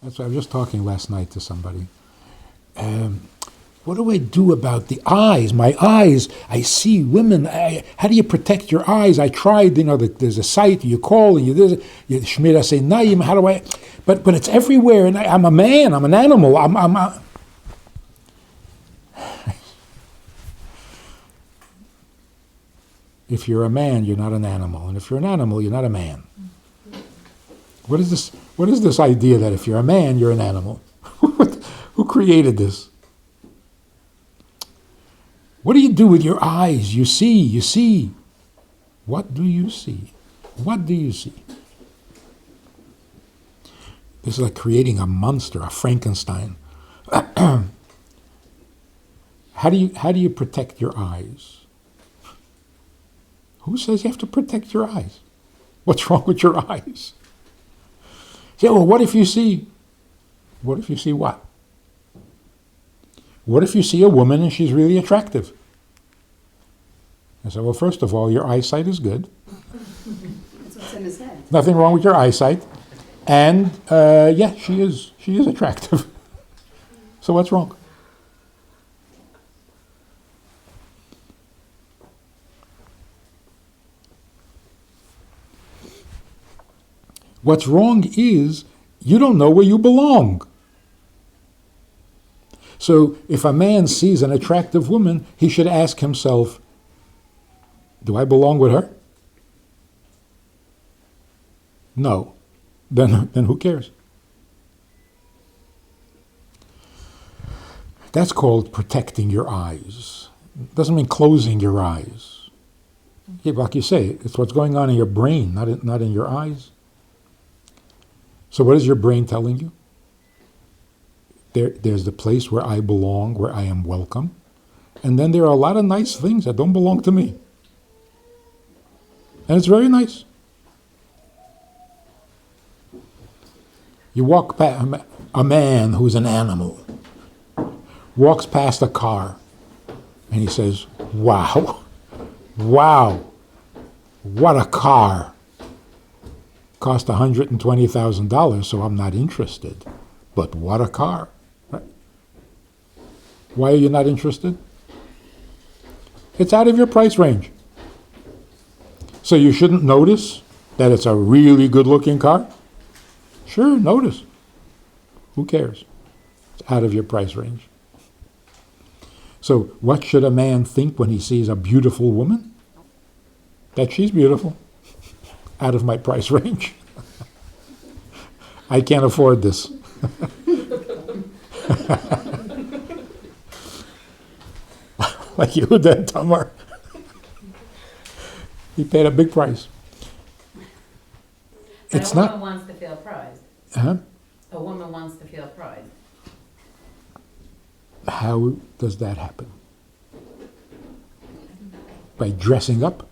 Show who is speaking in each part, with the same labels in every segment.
Speaker 1: That's what I was just talking last night to somebody. What do I do about the eyes? My eyes, I see women. How do you protect your eyes? I tried, there's a site, you call, and you Shmira say Naim, how do I? But it's everywhere, and I'm a man, I'm an animal. If you're a man, you're not an animal. And if you're an animal, you're not a man. What is this idea that if you're a man, you're an animal? Who created this? What do you do with your eyes? You see. What do you see? What do you see? This is like creating a monster, a Frankenstein. How do you protect your eyes? Who says you have to protect your eyes? What's wrong with your eyes? Yeah, well, what if you see what? What if you see a woman and she's really attractive? I said, well, first of all, your eyesight is good.
Speaker 2: That's what's in his head.
Speaker 1: Nothing wrong with your eyesight. And, she is attractive. So what's wrong? What's wrong is you don't know where you belong. So if a man sees an attractive woman, he should ask himself, do I belong with her? No. Then who cares? That's called protecting your eyes. It doesn't mean closing your eyes. Yeah, like you say, it's what's going on in your brain, not in your eyes. So what is your brain telling you? There's the place where I belong, where I am welcome. And then there are a lot of nice things that don't belong to me. And it's very nice. You walk past a man who's an animal, walks past a car, and he says, wow, what a car. Cost $120,000, so I'm not interested. But what a car. Right? Why are you not interested? It's out of your price range. So you shouldn't notice that it's a really good-looking car? Sure, notice. Who cares? It's out of your price range. So what should a man think when he sees a beautiful woman? That she's beautiful. Out of my price range. I can't afford this. Like Yehuda and Tamar. He paid a big price.
Speaker 3: But a woman wants to feel prized.
Speaker 1: Huh?
Speaker 3: A woman wants to feel prized.
Speaker 1: How does that happen? By dressing up?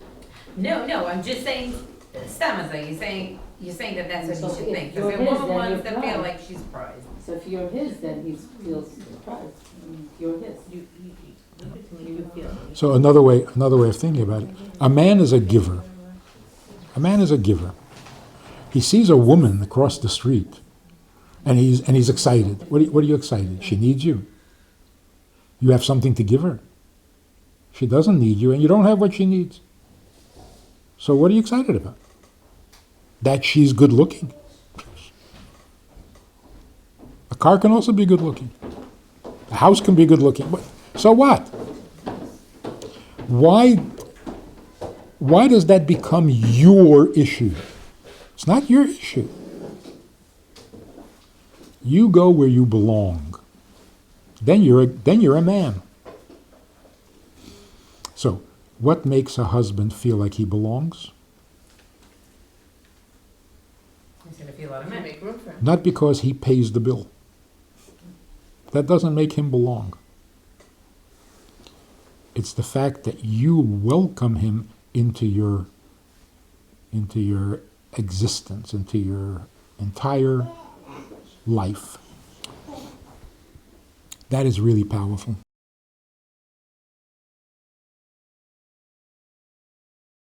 Speaker 3: No, I'm just saying, Stamaza, you're saying that that's what
Speaker 2: So
Speaker 3: he should
Speaker 2: if
Speaker 3: think.
Speaker 2: you're
Speaker 3: Because a
Speaker 2: his,
Speaker 3: woman
Speaker 2: then
Speaker 3: wants
Speaker 2: you're
Speaker 3: to feel
Speaker 2: prized.
Speaker 3: like she's prized.
Speaker 2: So if you're his, then he feels surprised. You're his. You would feel.
Speaker 1: So another way of thinking about it, a man is a giver. A man is a giver. He sees a woman across the street, and he's excited. What are you excited? She needs you. You have something to give her. She doesn't need you, and you don't have what she needs. So what are you excited about? That she's good looking. A car can also be good looking. A house can be good looking. So what? Why does that become your issue? It's not your issue. You go where you belong. Then you're a man. So, what makes a husband feel like he belongs?
Speaker 3: He's going to feel automatic.
Speaker 1: Not because he pays the bill. That doesn't make him belong. It's the fact that you welcome him into your existence, into your entire life. That is really powerful.